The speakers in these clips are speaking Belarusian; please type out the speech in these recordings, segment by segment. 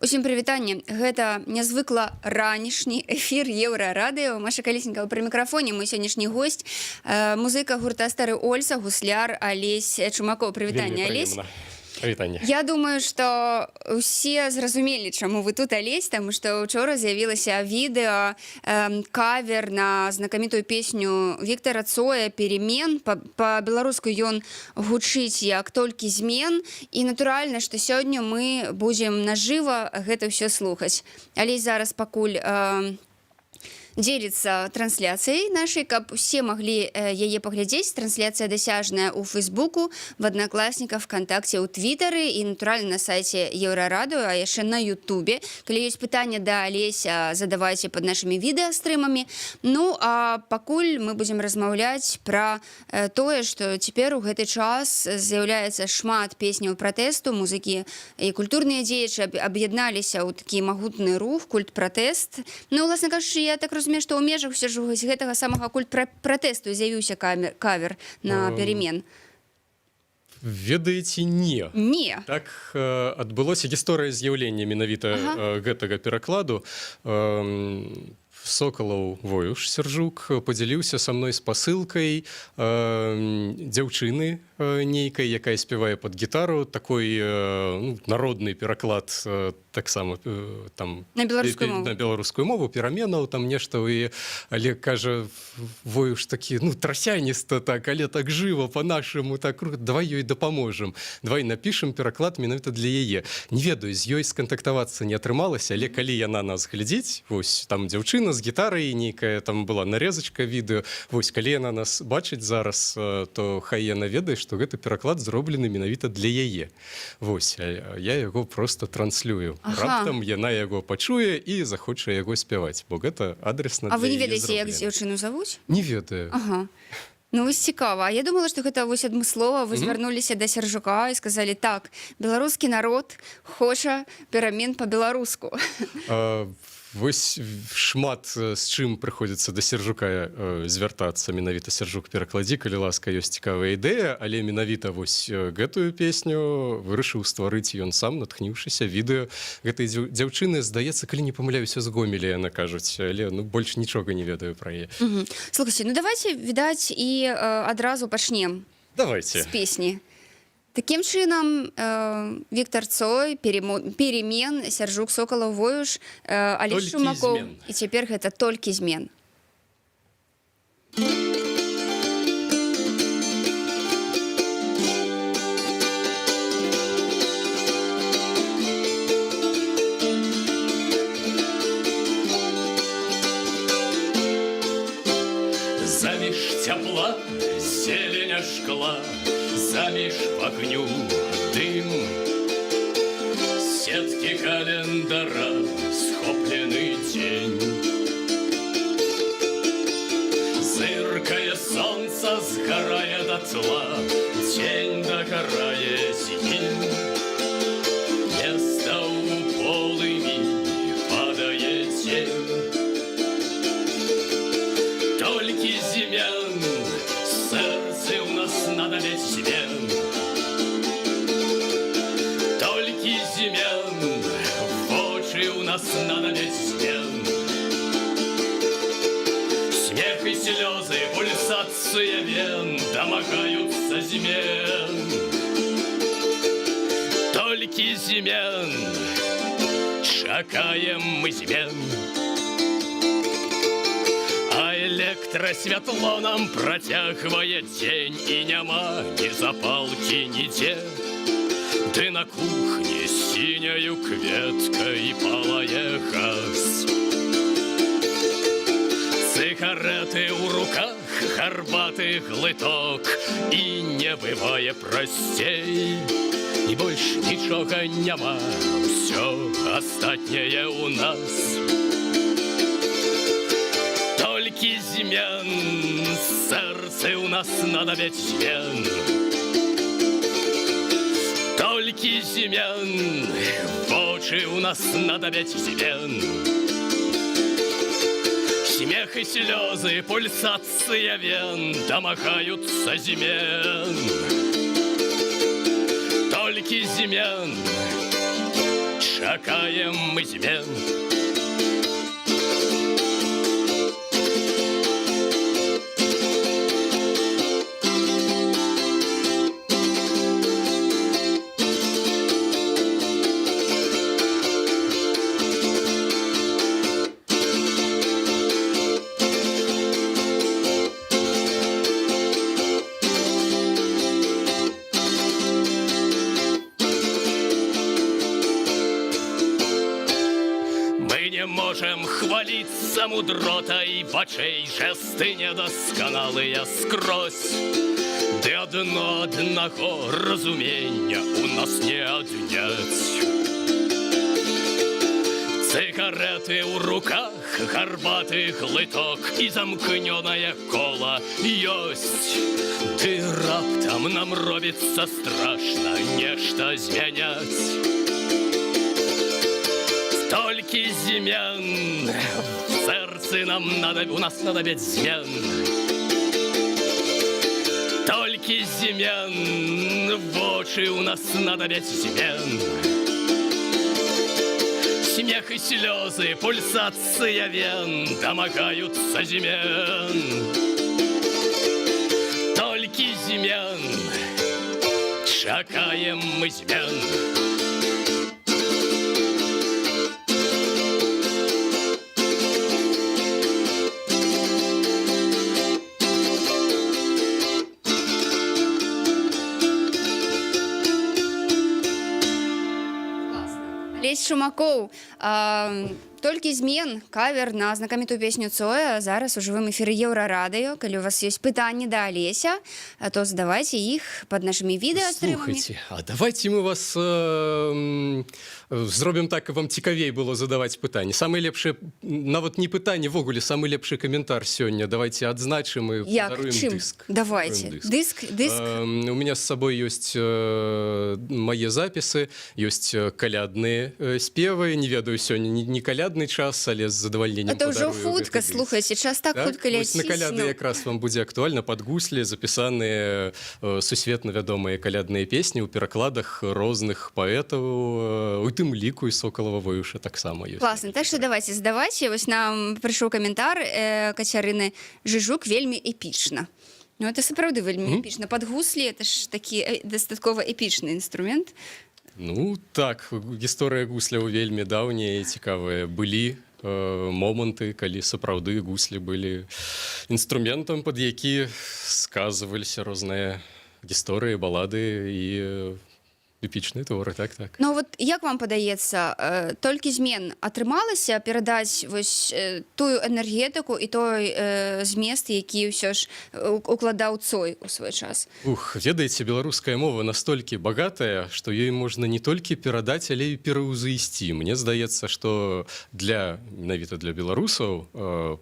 Усім прывітанне. Гэта нязвыкла ранішні эфір Еўрарадыё. Маша Калеснікова пры мікрафоне. Мой сённяшні госць музыка гурта Стары Ольса, гусляр Алесь Чумакоў. Прывітанне, Алесь. Вітанне. Я думаю, што ўсе зразумелі, чаму вы тут, Алесь, таму што ўчора з'явілася відэо, кавер на знакамітую песню Віктара Цоя «Перемен». Па-беларуску ён гучыць як «Толькі змен». І натуральна, што сёння мы будзем нажыва гэта ўсё слухаць. Алесь зараз пакуль делится трансляцией нашей, каб все могли яе поглядеть. Трансляция досяжная у Фейсбуку, в Одноклассниках, ВКонтакте, у Твиттере и, натурально, на сайте Еврорадио, а еще на Ютубе. Коли есть питания до Олеся, задавайте под нашими видеостримами. Ну, а пакуль мы будем размаўляць про тое, что теперь у гэты час з'яўляецца шмат песняў пратэсту, музыкі и культурныя дзеячы аб'ядналіся ў такі магутны рух, культ пратэст. Ну, власне кажучы, я так разумею, што ў межах ўсё ж гэтага самага культ пратэсту з'явіўся кавер на «Перемен». Ведаеце, не. Не. Так адбылося гісторыя з'яўлення менавіта гэтага перакладу. Соколаў Воюш Сержук подзяліўся са мной спасылкай дзяўчыны нейкай, якая спявае пад гітару, такой народны пераклад таксама там на беларускую мову, пераменаў там нешта, але кажа Воюш такі, трасяніста так, але так жыва па-нашаму, так, давай ёй дапаможам, давай напішам пераклад менавіта для яе. Не ведаю, з ёй скантактавацца не атрымалася, але калі яна нас глядзіць, вось там дзяўчына з гітарай нейкая, там была нарезачка відэо, вось калі яна нас бачыць зараз, то хай яна ведае, што гэты пераклад зроблены менавіта для яе. Вось, я яго просто транслюю. Раптам яна яго пачуе і захоча яго спяваць, бо гэта адресна для яе зроблена. А вы не ведаеце, як дзяўчыну завуць? Не ведаю. Ага. Ну, вось цікава. Я думала, што гэта вось адмыслова вы звярнуліся да Сержука і сказалі, так, беларускі народ хоча перамен па-беларуску. Вось шмат з чым прыходзіцца да Сержука звяртацца. Менавіта Сержук перакладзі, калі ласка, ёсць цікавая ідэя, але менавіта вось гэтую песню вырашыў стварыць ён сам, натхніўшыся відэо гэтай дзяўчыны, здаецца, калі не памыляюся, з Гомеля, яна кажуць, але больш нічога не ведаю пра яе. Слухайце, давайте, відаць, і адразу пачнем. Давайте. З песні. Таким чынам, Віктар Цой, «Перемен», Сержук, Соколаў, Воюш, Алесь Чумакоў. І цяпер гэта «Толькі змен». Заміж цяпла, зеленя шкла, заміж огню дым, сетки календара, схопленный день. Зыркая солнце, сгорая дотла, день догорая зим. Место у полыми падает тень. Только зимен, сердце у нас надо ведь змен. Только зимен, в очи у нас надо ведь змен. Смех и слезы, пульсация вен домогаются змен. Только зимен, чакаем мы змен. Электросвятло нам протягивает день, и няма ни запалки, ни те. Ты на кухне синею кветкой палая газ. Сигареты у руках, горбатый глоток, и не бывая простей. И больше ничего няма, все остатнее у нас. Только змен, сердце у нас надо ведь змен. Только змен, в очи у нас надо ведь змен. Смех и слезы, пульсация вен домогаются змен. Только зимен, чакаем мы змен. Мы не можем хвалиться мудротой бачей, жесты недосконалые скрозь. Ды одного разумения у нас не однять. Цикареты у руках, горбатый глыток и замкнёное коло ёсть. Ды раптам нам робіцца страшно нешта змяняць. Столькі змен в сердце нам надо, у нас надо бить змен. Толькі змен в очи у нас надо бить змен. Смех и слезы, пульсация вен домогаются змен. Толькі змен чакаем мы змен. Олесь Шумакоў, толькі змен, кавер на знакамітую песню Цоя зараз у жывым эфіры Еўрарадыё. Калі у вас ёсць пытанні да Алеся, то задавайце іх пад нашымі відэастрымамі. Слухайте, а давайте мы вас зробім так, каб вам цікавей было задаваць пытанні. Самы лепшы, нават не пытанне, ввогуле самы лепшы каментар сёння. Давайте адзначым і падаруем дыск. Давайте. Дыск. У меня с собой есть мои записы, есть колядные спевы. Не ведаю сёння не колядный час, але з задавальненнем это падарую ўжо хутка, слухайце, час так хутка ляціць. На каляды якраз вам будзе актуальна. Пад гуслі запісаныя сусветна вядомыя калядныя песні ў перакладах розных паэтаў, у тым ліку і Сокалава Воюша таксама ёсць. Класна, так што давайте задавайце. Вось нам прыйшоў каментар Кацярыны Жыжук, вельмі эпічна. Ну, это сапраўды вельмі эпічна. Пад гуслі это ж такі дастаткова эпічны інструмент. Ну так, гісторыя гусляў вельмі даўняя і цікавая. Былі моманты, калі сапраўды гуслі былі інструментам, пад які сказваліся розныя гісторыі, балады і эпічныя творы, так. Ну вот як вам падаецца, толькі змен атрымалася перадаць вось тую энергетыку і той змест, які ўсё ж укладаў Цой у свой час? Ведаеце, беларуская мова настолькі багатая, што ёй можна не толькі перадаць, але і пераўзаісці. Мне здаецца, што менавіта для беларусаў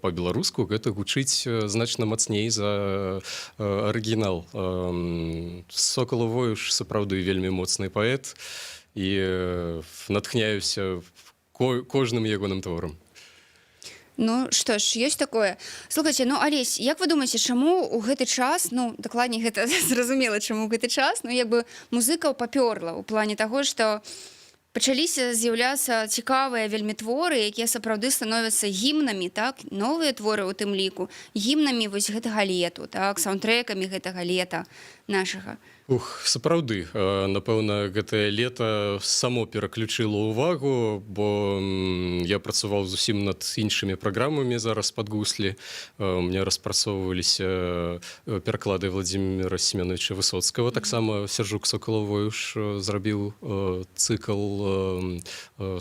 па-беларуску гэта гучыць значна мацней за арыгінал. Сокалаў Воюш сапраўды вельмі моцны паэт і натхняюся кожным ягоным творам. Ну што ж, ёсць такое. Слухайце, ну Алесь, як вы думаеце, чаму ў гэты час, ну дакладней гэта зразумела, чаму ў гэты час, ну як бы музыкаў папёрла ў плане таго, што пачаліся з'яўляцца цікавыя вельмі творы, якія сапраўды становяцца гімнамі, так, новыя творы ў тым ліку, гімнамі вось гэтага лету, так, саундтрэкамі гэтага лета нашага. Сапраўды, напэўна, гэтае лета само пераключыла ўвагу, бо я працаваў зусім над іншымі праграмамі зараз пад гуслі. У меня распрацоўваліся пераклады Владзіміра Семёновича Высоцкага. Таксама Сержук Сокалаў Воюш зрабіў цыкл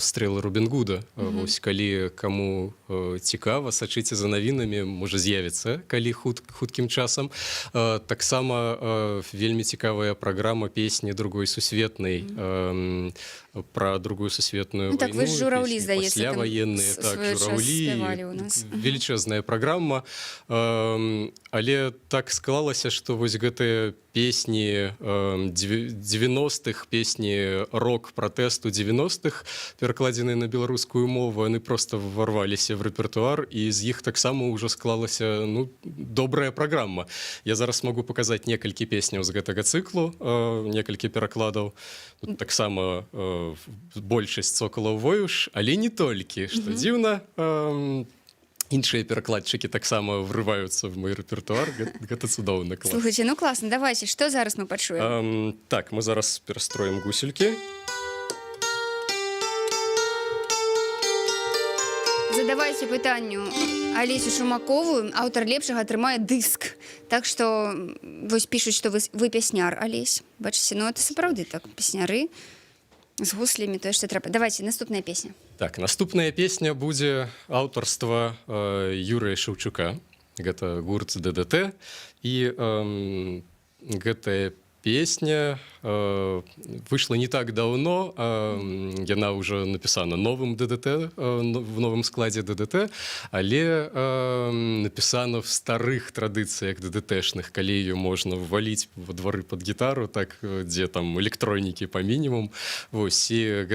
«Стрелы Робін Гуда». Вось калі каму цікава, сачыце за навінамі, можа з'явіцца, калі хуткім часам. Таксама вельмі цікавая программа песни другой сусветной, про другую сусветную так, войну, вы жураўлі, здаецца, пасляваенныя, так, жураўлі, велічезная программа, але так склалася, што вось гэтыя песні 90-х, песні рок-пратэсту 90-х, перакладзеныя на беларускую мову, яны просто ворваліся в рэпертуар, і з іх таксама ўжо склалася добрая праграма. Я зараз могу паказаць некалькі песняў з гэтага цыклу, некалькі перакладаў. Тут таксама большасць «Сокалаў воюш», але не толькі, што дзіўна. Іншыя перакладчыкі таксама врываюцца в мой рэпертуар. Гэта цудоўна, клас. Слухайте, ну класна, давайте, што зараз мы пачуем? Так, мы зараз перастроім гуселькі. Задавайце пытанню Алесю Шумакову, аўтар лепшага атрымае дыск. Так што вось пішуць, што вы пясняр, Алесь. Бачыце, ну это сапраўды так, песняры з гуслямі, тое, што трэба. Давайте, наступная песня. Так, наступная песня будзе аўтарства Юрыя Шаўчука. Гэта гурт ДДТ. І гэтая песня вышла не так давно. Яна ўжо напісана новым ДДТ, в новым складзе ДДТ, але напісана в старых традыцыях ДДТшных, калі ее можна вваліць во двары под гітару, так, дзе там электронікі па мінімум. Вось, і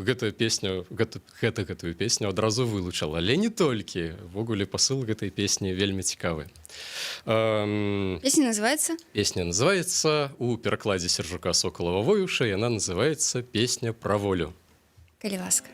гэтую песню адразу вылучала. Але не толькі. Ввогуле пасыл гэтай песні вельмі цікавы. Песня называется? Песня называется, у перакладзе Сержука Сокалава воюша, яна называется «Песня про волю». Калі ласка.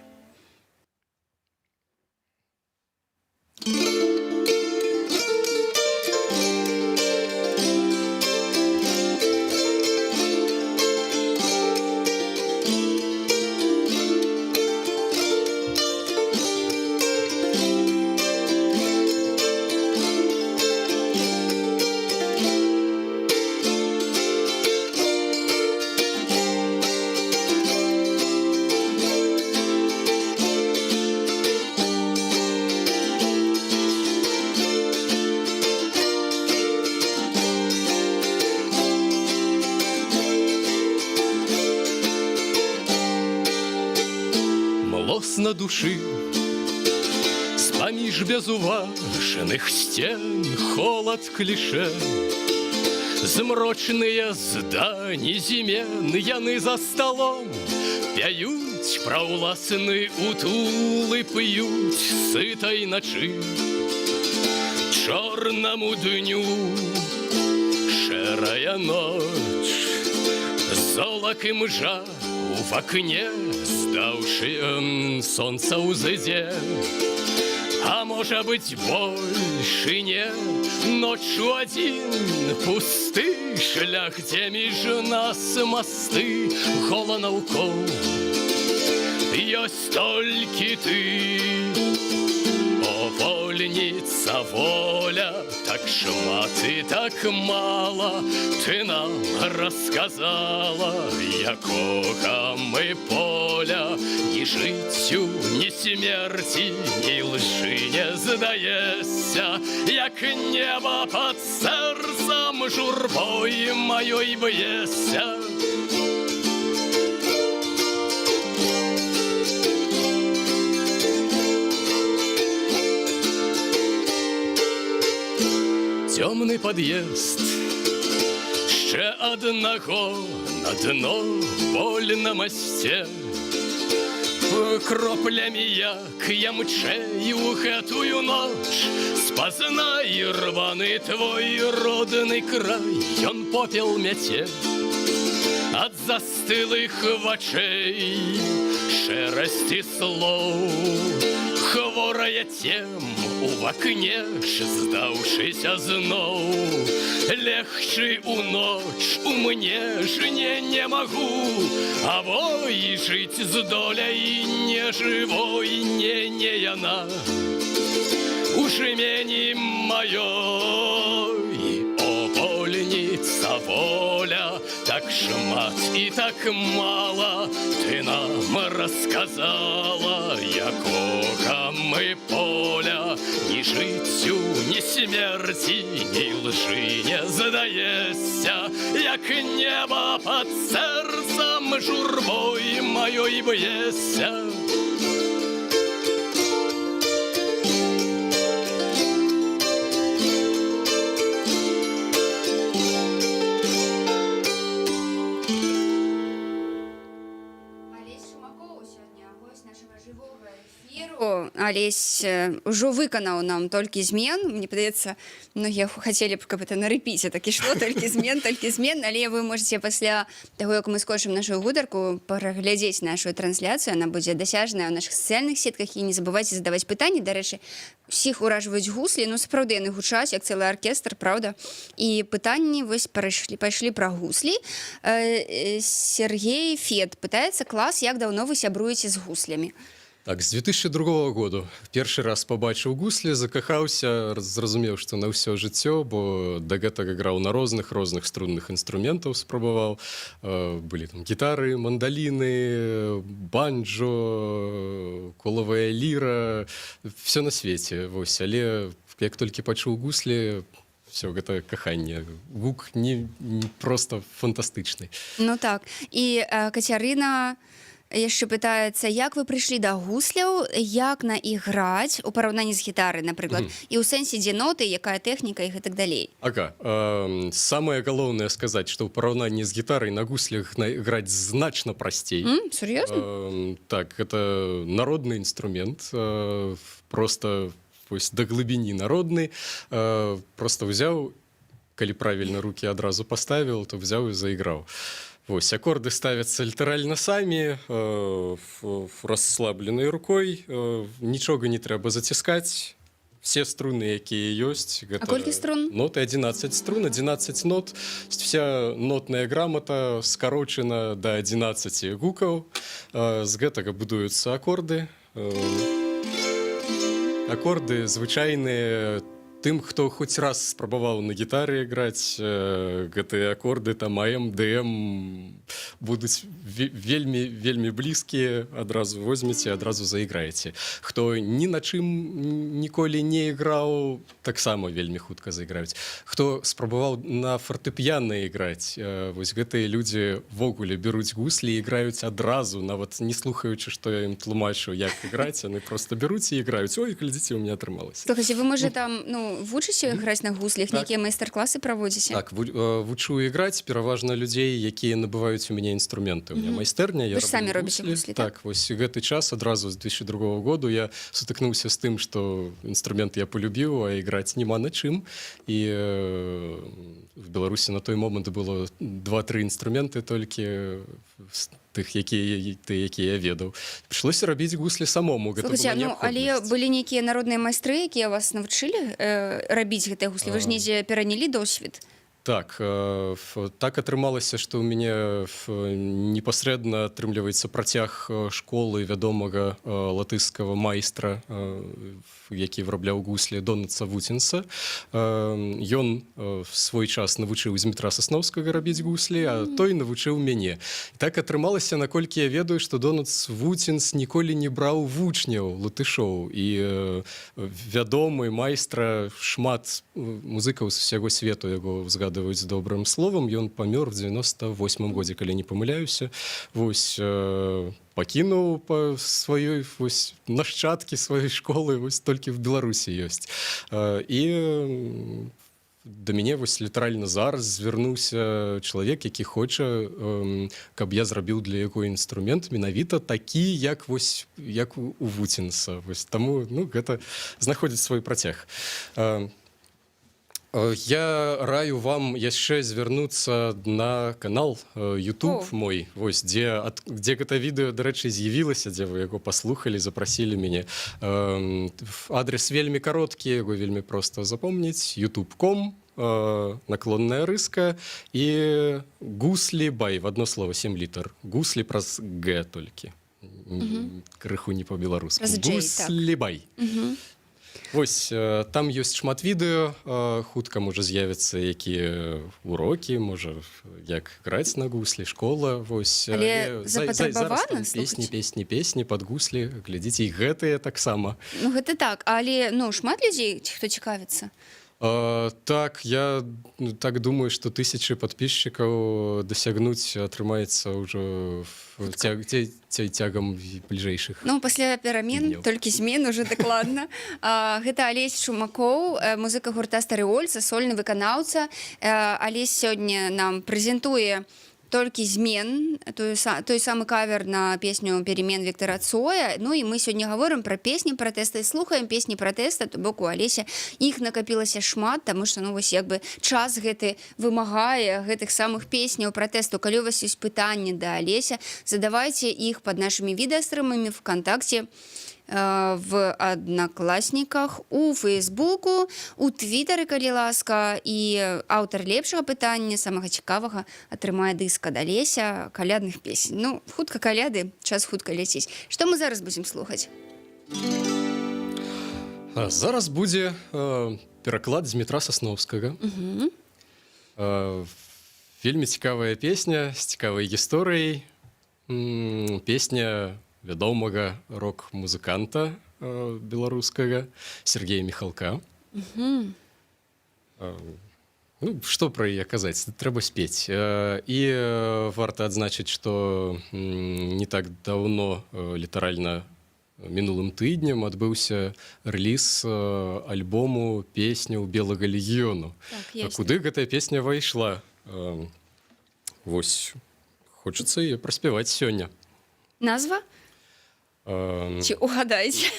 На души с-поміж безуважных стен холод клише, змрочныя здані зімен, яны за столом пяюць пра ўласны утул і п'юць сытай начы. Чорнаму дню шэрая ноч, золак і мжа в окне, здаўшы солнца узыдзе. А можа быть больше не, ночью один пусты шлях, дзе між нас мосты гола наўкол. Ёсць толькі ты, о вольніца воля, так шмат і так мала ты нам рассказала, якога мы поля. Ні жыццю, ні смерці, ні лжы не здаецца, як неба пад сэрцам журбой маёй б'ецца. Цёмны пад'езд, ще аднаго на дно боль на масце. Кроплямі, як я мчэю гэтую ноч, спазнай рваны твой родны край, ён попел мяце. Ад застылых вачэй шэрасці слоў, хворая цем у вакне ж здаўшыся зноў. Легчы у ноч у мне ж не магу, а вой жыць з доляй не жывой, не яна у жмені маёй. О вольніца воля, так шмат і так мала ты нам рассказала, якога мы поля. Ні жыццю, ні смерці, ні лжы не здаецца, як неба пад сэрцам журбой маёй б'ецца. Алесь ўжо выканаў нам толькі змен. Мне падаецца, многія хацелі б, каб это на рэпіце так ішло, толькі змен, але вы можете пасля таго, як мы скончым нашу гутарку, праглядзець нашу трансляцыю, она будзе дасяжная ў нашых сацыяльных сетках, і не забывайце задаваць пытанні. Дарэчы, усіх уражваюць гуслі, ну сапраўды яны гучаць як цэлы аркестр, правда? І пытанні вось пайшлі пра гуслі. Сергей Фед пытаецца: клас, як даўно вы сябруеце з гуслямі? Так, з 2002 году першы раз пабачыў гуслі, закахаўся, зразумеў, што на ўсё жыццё, бо да гэтага граў на розных струнных інструментаў, спрабаваў. Былі там гітары, мандаліны, банджо, колавая ліра, все на свеце. Вось, але як толькі пачуў гуслі, все, гэта каханне. Гук не просто фантастычны. Ну так. І Кацярына яшчэ пытаецца, як вы прыйшлі да гусляў, як на іх граць у параўнанні з гітарай, напрыклад, і ў сэнсе, дзе ноты, якая тэхніка і гэтак далей. Ага. Самае галоўнае сказаць, што ў параўнанні з гітарай на гуслях граць значна прасцей. Сур'ёзна? Так, гэта народны інструмент, просто вось да глыбіні народны, просто ўзяў, калі правільна рукі адразу паставіў, то ўзяў і заіграў. Вось, акорды ставяцца літаральна самі, расслабленай рукой, нічога не трэба заціскаць. Все струны, якія ёсць. А колькі струн? Ноты 11 струн, 11 нот. Вся нотная грамата скарочена да 11 гукаў. З гэтага будуюцца акорды. Акорды звычайныя. Тым, хто хоць раз спрабаваў на гітары граць, гэтыя акорды там АМ, ДМ будуць вельмі блізкія, адразу возьмеце, адразу заіграеце. Хто ні на чым ніколі не іграў, таксама вельмі хутка заіграюць. Хто спрабаваў на фартэпіяна іграць, вось гэтыя людзі ввогуле беруць гуслі і іграюць адразу, нават не слухаючы, што я ім тлумачу, як іграць, яны проста беруць і іграюць. Ой, глядзіце, у меня атрымалася. Слухайце, вы, можа, там, вучыце граць на гуслях, так. Нейкія майстар-класы праводзіце? Так, вучу іграць пераважна людзей, якія набываюць у мяне інструменты. У меня майстэрня, я Вы ж самі робіце гуслі, так? Так, вось гэты час адразу з 2002 году я сутыкнуўся з тым, што інструмент я полюбіў, а іграць няма на чым. І в Беларусі на той момант было 2-3 інструменты толькі тых, якія я ведаў. Прыйшлося рабіць гуслі самому. Слухайце, але былі нейкія народныя майстры, якія вас навучылі рабіць гэтыя гуслі? Вы ж недзе перанялі досвед? Так, так атрымалася, што ў мяне непасрэдна атрымліваецца працяг школы вядомага латышскага майстра, які вырабляў гуслі, Донатса Вуцінса. Ён в свой час навучыў Змітра Сасноўскага рабіць гуслі, а той навучыў мяне. І так атрымалася, наколькі я ведаю, што Донатс Вуцінс ніколі не браў вучняў латышоў. І вядомы майстра, шмат музыкаў з усяго свету яго згадваюць з добрым словам. Ён памёр в 98-м годзе, калі не памыляюся. Вось пакінуў па сваёй нашчадкі сваёй школы, вось толькі в Беларусі ёсць. І да мяне вось літаральна зараз звярнуўся чалавек, які хоча, каб я зрабіў для яго інструмент менавіта такі, як у Вуцінса. Таму гэта знаходзіць свой працяг. Я раю вам яшчэ звярнуцца на канал YouTube мой, вось, дзе гэта відэо, дарэчы, з'явілася, дзе вы яго паслухалі, запрасілі мяне. Адрес вельмі кароткі, яго вельмі проста запомніць. youtube.com, наклонная рыска і гуслі бай, в одно слово, 7 літар. Гуслі праз Г толькі. Крыху не па-беларуску. Гуслі бай. Вось, там ёсць шмат відэо, хутка можа з'явіцца якія урокі, можа як граць на гуслі, школа, вось. Але запатрабавана слухаць? Песні пад гуслі, глядзіце, і гэтыя таксама. Ну гэта так, але шмат людзей, хто цікавіцца? Так, я так думаю, што 1000 падпісчыкаў дасягнуць атрымаецца ўжо цягам бліжэйшых. Пасля перамен, толькі змен уже дакладна. Гэта Алесь Шумакоў, музыка гурта «Стары Ольца», сольны выканаўца. Алесь сёння нам прэзентуе толькі змен, той самы кавер на песню «Перемен» Віктора Цоя. Ну і мы сёння гаворым пра песні пратэста і слухаем песні пратэста, то бок у Алеся іх накапілася шмат, таму што ну вось як бы час гэты вымагае гэтых самых песняў пратэсту. Калі у вас ёсць пытанні да Алеся, задавайце іх пад нашымі відэастрымамі ВКонтакте, в Одноклассниках, у Фейсбуку, у Твиттері, калі ласка, і аўтар лепшага пытання, самага цікавага, атрымае дыск ад Алеся калядных песень. Ну, хутка каляды, час хутка ляціць. Што мы зараз будзем слухаць? Зараз будзе пераклад Дмітра Сасноўскага. Вельмі цікавая песня з цікавай гісторыяй. Песня вядомага рок-музыканта беларускага Сергея Михалка. Ну, што пра яе казаць? Трэба спець. І варта адзначыць, што не так даўно, літаральна мінулым тыднем, адбыўся рэліз альбому песняў Белага легіёну. Куды гэтая песня вайшла? Вось, хочацца яе праспяваць сёння. Назва? Ці угадайце?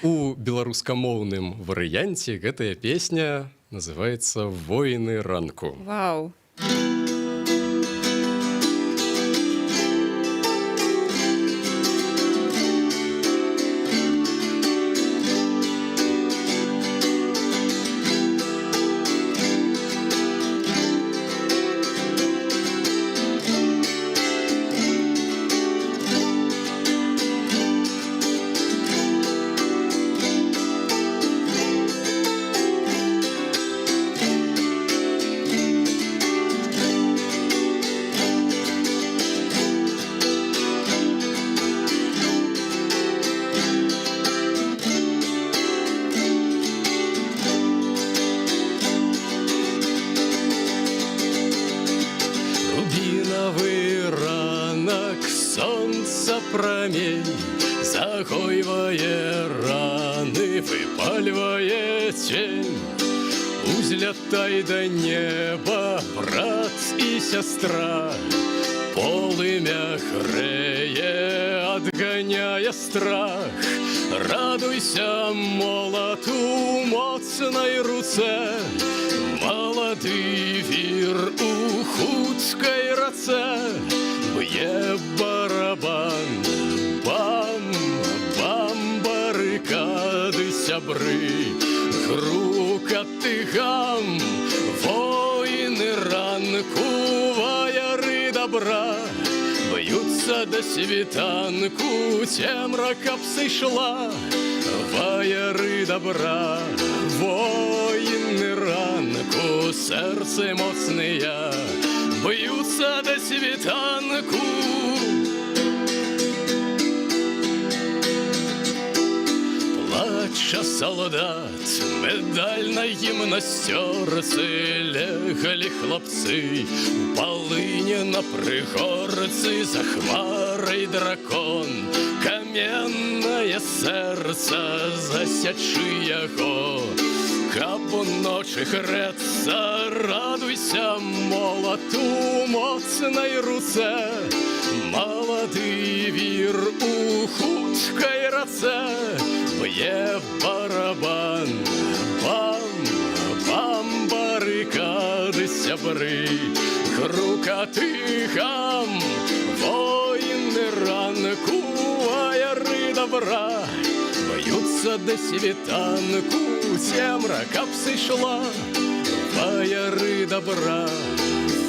У беларускамоўным варыянце гэтая песня называецца «Воіны ранку». Вау! Промень загойвае раны, выпальвае тень. Узлятай до неба, брат и сестра, полымя грэе, отгоняя страх. Радуйся молоту моцнай руце, малады вір у хуткай рацэ. Б'е барабан, бам-бам, барыкады сябры, грукаты гам, воіны ранку, ваяры добра, б'юцца да світанку, цемра каб сышла, ваяры добра, воіны ранку, сэрцы моцныя, б'юцца да світанку. Плача солдат, медаль на гімнасцёрцы, легалі хлапцы, у палыне на прыгорцы, за хмарай дракон, каменнае сэрца, засячы яго. Каб уночы грэцца, радуйся молоту моцнай руцэ, малады вір у хуткай рацэ. Б'е барабан, бам-бам, барыкады сябры, грукаты гам, воіны ранку, ваяры добра, б'юцца да світанку, цемра каб сышла, ваяры добра,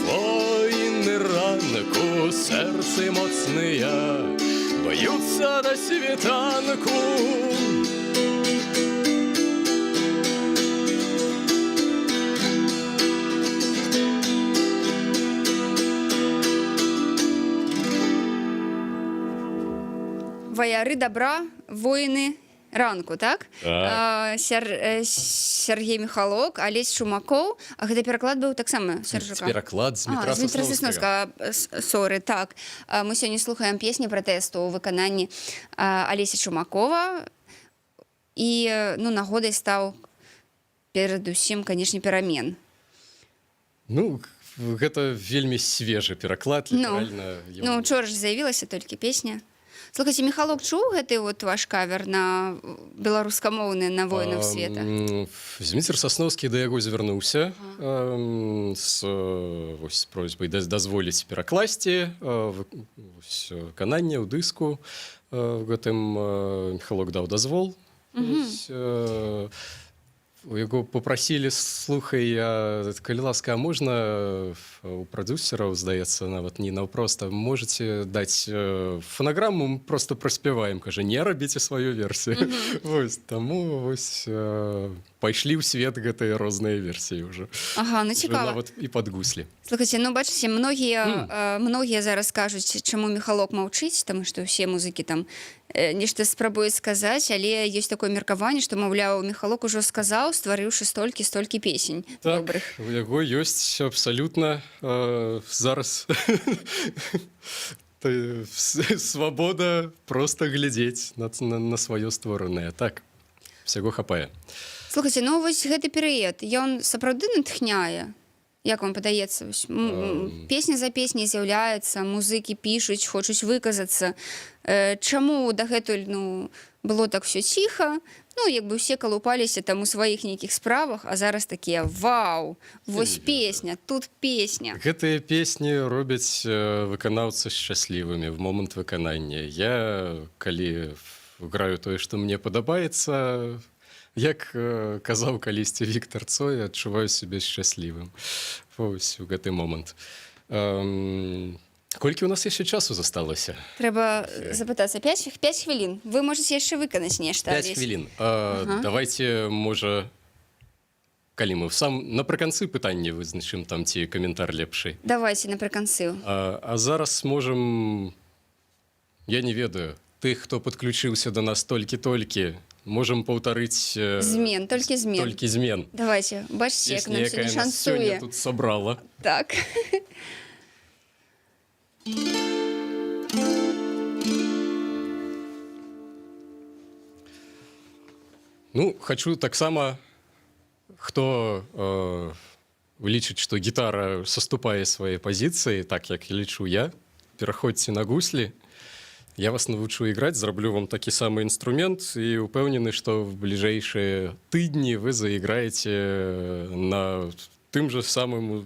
воіны ранку, сэрцы моцныя, б'юцца да світанку. Ваяры добра, воіны ранку, так? Сергей Михалок, Алесь Шумакоў. А гэта пераклад быў таксама Сержака? Пераклад з Дмітра Сасноўскага. Соры, так. Мы сёння слухаем песні пратэсту ў выкананні Алеся Шумакова. І нагодай стаў перадусім, канешне, перамен. Ну, гэта вельмі свежы пераклад, літаральна. Ну, учора ж з'явілася толькі песня. Слухайте, Михалок чуў гэты вот ваш кавер на беларускамоўны на воінаў света? Зміцер Сасноўскі да яго звярнуўся з просьбай дазволіць перакласці выкананне ў дыску. Гэтым Михалок даў дазвол. У яго попрасілі, слухай, калі ласка, а можна у прадюсераў, здаецца, нават не наўпроста, можаце даць фонаграму, мы просто праспяваем. Кажа, не рабіце сваю версію. Таму пайшлі ў свет гэтыя розныя версіі ўжо. Ага, ну цікава. Нават і пад гуслі. Слухайте, ну бачыце, многія зараз кажуць, чаму Михалок маўчыць, таму што ўсе музыкі там нешта спрабуюць сказаць, але ёсць такое меркаванне, што, маўляў, Михалок ужо сказаў, стварыўшы столькі песень добрых. Так, у яго ёсць абсалютна зараз свабода проста глядзець на сваё створанае. Так, усяго хапае. Слухайте, ну вось гэты перыяд, ён сапраўды натхняе? Як вам падаецца? Песня за песняй з'яўляецца, музыкі пішуць, хочуць выказацца. Чаму дагэтуль было так все ціха? Ну, як бы ўсе калупаліся там у сваіх нейкіх справах, а зараз такія, вау, вось песня, тут песня. Гэтыя песні робяць выканаўцы шчаслівымі в момант выканання. Я, калі граю тое, што мне падабаецца, як казаў калісьці Віктор Цой, адчуваю сябе шчаслівым. Вось у гэты момант. Колькі ў нас яшчэ часу засталося? Трэба запытацца. 5 хвілін. Вы можаце яшчэ выканаць нешта. 5 хвілін. Давайте, можа, калі мы напрыканцы пытанне вызначым там ці каментар лепшы. Давайте напрыканцы. А зараз можам, я не ведаю, тых, хто падключыўся да нас толькі-толькі, можам паўтарыць... Толькі змен. Давайте, бачыце, як нам сёння шансуе. Сёння тут сабрала. Так. Ну, хочу таксама, хто лічыць, што гітара саступае сваёй пазіцыі, так як лічу я, пераходзьце на гуслі. Я вас навучу іграць, зраблю вам такі самы інструмент і упэўнены, што в бліжэйшыя тыдні вы заіграеце на тым жа самым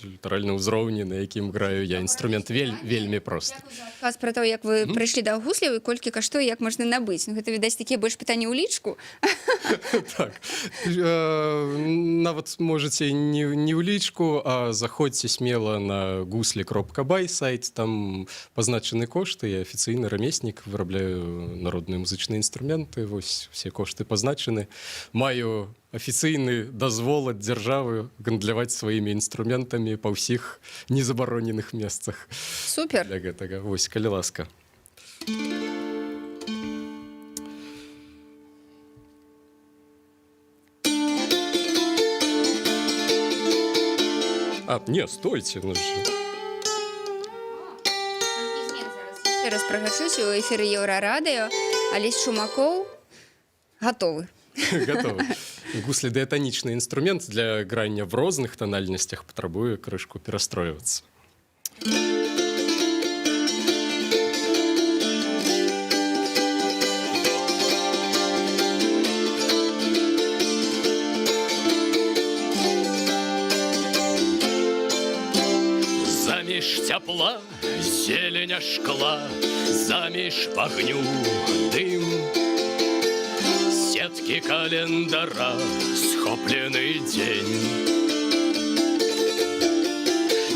літаральным узроўні, на якім граю я. Інструмент вельмі просты. Адказ пра то, як вы прыйшлі да гусляў і колькі каштуе, як можна набыць. Ну, гэта, відаць, такія больш пытанні ў лічку. Так. Нават можаце не ў лічку, а заходзьце смела на гуслі.бай сайт, там пазначаны кошты, я афіцыйны рамеснік, вырабляю народныя музычныя інструменты, вось усе кошты пазначаны. Маю афіцыйны дазвол ад дзяржавы гандляваць сваімі інструментамі па ўсіх незабароненых месцах. Супер. Для гэтага. Вось, калі ласка. Не, стойце. Ще раз прагачусь, у эфіры Еўрарадыё. Алесь Шумакоў гатовы. Гатовы. Гуслі дыятанічны інструмент для грання в розных танальнасцях патрабуе крышку перастройвацца. Заміж цяпла, зеленя шкла, заміж агню дым. Сетки календара, схопленный день.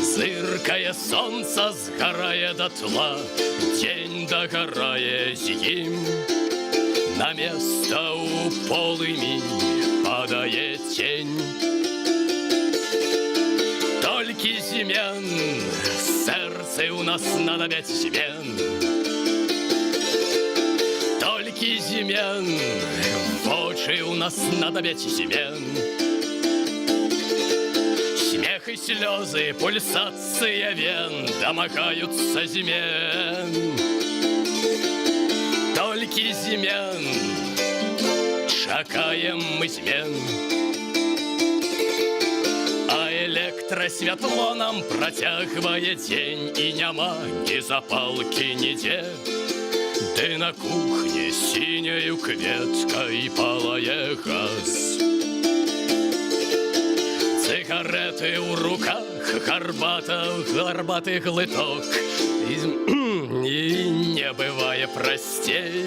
Зыркая солнце, сгорая дотла, день догорая с ним. На место у полыми падает тень. Только зимен, сердце у нас надо 5 зимен. Только зимен, в очи у нас надо 5 зимен. Смех и слезы, пульсация вен домогаются зимен. Только зимен, чакаем мы зимен. А Ясное святло нам протягивает день, и няма ни запалки, нигде. Ты на кухне синею кветкой палае газ. Сигареты у руках, горбатый глоток, и не бывает простей.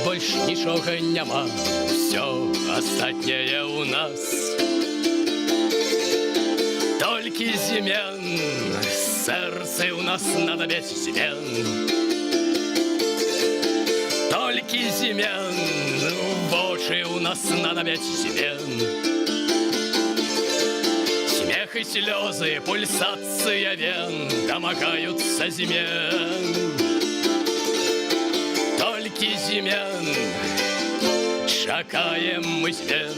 Больше ничего нема, все остатнее у нас. Только зимен, сердце у нас надо ведь зимен. Только зимен, в очи у нас надо ведь зимен. Смех и слезы, пульсация вен домогаются зимен. Только зимен, чакаем мы зимен.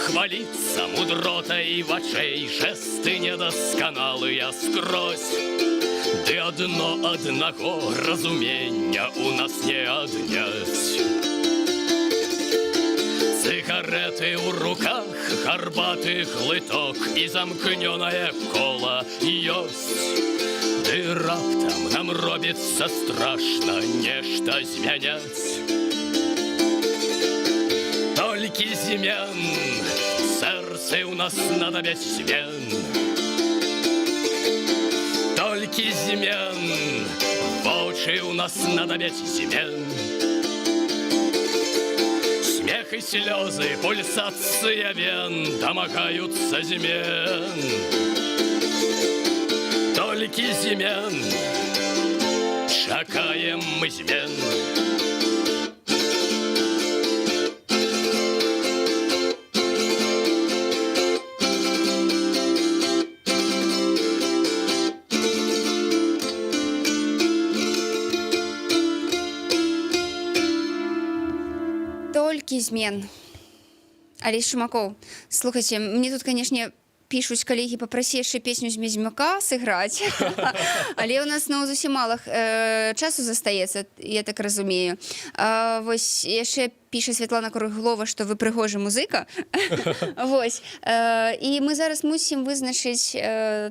Хвалиться мудротой в очей, жесты недосконалые скрозь. Ды одного разумения у нас не однять. Сигареты у руках, горбатый глоток и замкненное коло есть. Ды раптом нам робится страшно нечто змянять. Только зимен, сердце у нас надо ведь зимен. Только зимен, в очи у нас надо ведь зимен. Смех и слезы, пульсация вен домогаются зимен. Только зимен, чакаем мы зимен. Змен. Алесь Шумаков. Слухайте, мне тут, конечно, пишуць калегі папрасі яшчэ песню з Ведзьмака сыграць, але ў нас зусім мала часу застаецца, я так разумею. Вось яшчэ піша Святлана Круглова, што вы прыгожы музыка. Вось. І мы зараз мусім вызначыць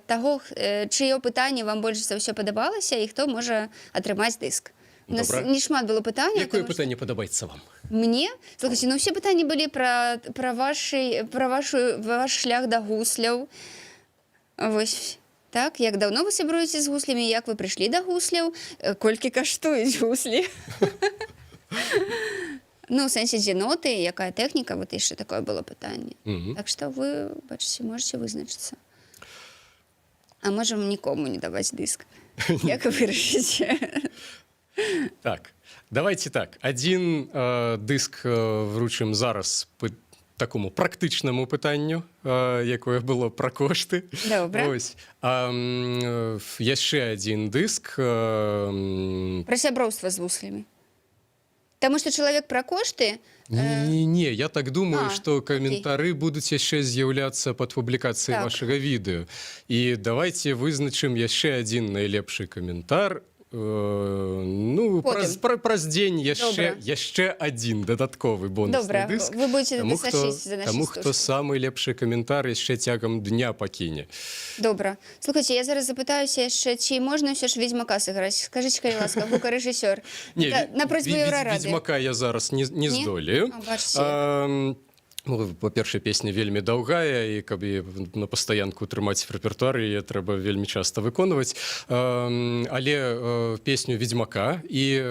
таго, чыё пытанне вам больш за ўсё падабалася і хто можа атрымаць дыск. У нас не шмат было пытання. Якое пытанне падабаецца вам? Мне? Слухайте, ну все пытанні былі пра ваш шлях да гусляў. Вось. Так, як даўно вы сябруеце з гуслямі, як вы прыйшлі да гусляў, колькі каштуюць гуслі? Ну, у сэнсе, дзе ноты, якая тэхніка, вот яшчэ такое было пытанне. Так што вы, бачыце, можете вызначыцца. А можам нікому не даваць дыск. Як вы вырашыце? Так, давайте так. Один диск вручим зараз по такому практичному питанню, якое було про кошти. Добре. Ось. Є ще один диск. Про сяброўства з вуслямі. Тому що чоловік про кошти... Не, я так думаю, что комментарии будут еще з'являться под публикацией вашего видео. И давайте вызначим еще один наилепший комментар. Ну, праз дзень яшчэ один дадатковы бонусны дыск. Вы будете дасачыць за нашай Таму, хто самы лепшы каментар яшчэ цягам дня пакіне. Добра. Слухайце, я зараз запытаюся яшчэ, ці можна ўсё ж Ведзьмака сыграць? Скажыце, калі ласка, гукарэжысёр. На просьбу Еўрарады. Ведзьмака я зараз не здолею. Ну, па-першае, песня вельмі даўгая, і каб на пастаянку трымаць в рэпертуары, яе трэба вельмі часта выконваць. Але песню Ведзьмака і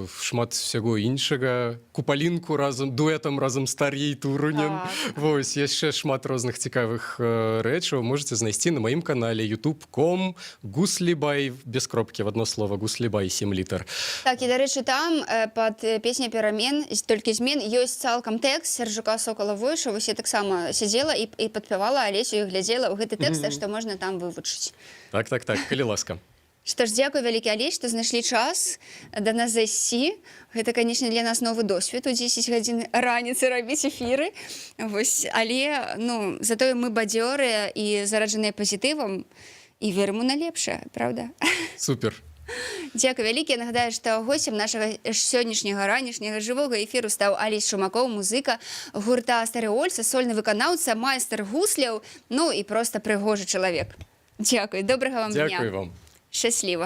шмат всяго іншага, купалінку дуэтам разам з Тар'яй Турунен. Вось, яшчэ шмат розных цікавых рэчаў можете знайсці на маім канале youtube.com Гуслібай, без кропкі, в одно слово, Гуслібай, 7 літар. Так, і, дарэчы, там пад песня «Перамен», толькі змен, ёсць цалкам тэкст Сяржука Сокала галавой, што вось я таксама сядзела і падпявала Алесю і глядзела ў гэты тэкст, што можна там вывучыць. Так, калі ласка. Што ж, дзякуй вялікі, Алесь, што знайшлі час да нас зайсці. Гэта, канечне, для нас новы досвед у 10 гадзін раніцы рабіць эфіры. Вось, але, ну, затое мы бадзёрыя і зараджаныя пазітывам і верым у на лепшае, правда? Супер. Дзякуй вялікі. Я нагадаю, што госцем нашага сённяшняга ранішняга жывога эфіру стаў Алесь Шумакоў, музыка гурта «Стэрэольса», сольны выканаўца, майстар гусляў, ну і проста прыгожы чалавек. Дзякуй, добрага вам дня. Дзякуй вам. Шчасліва.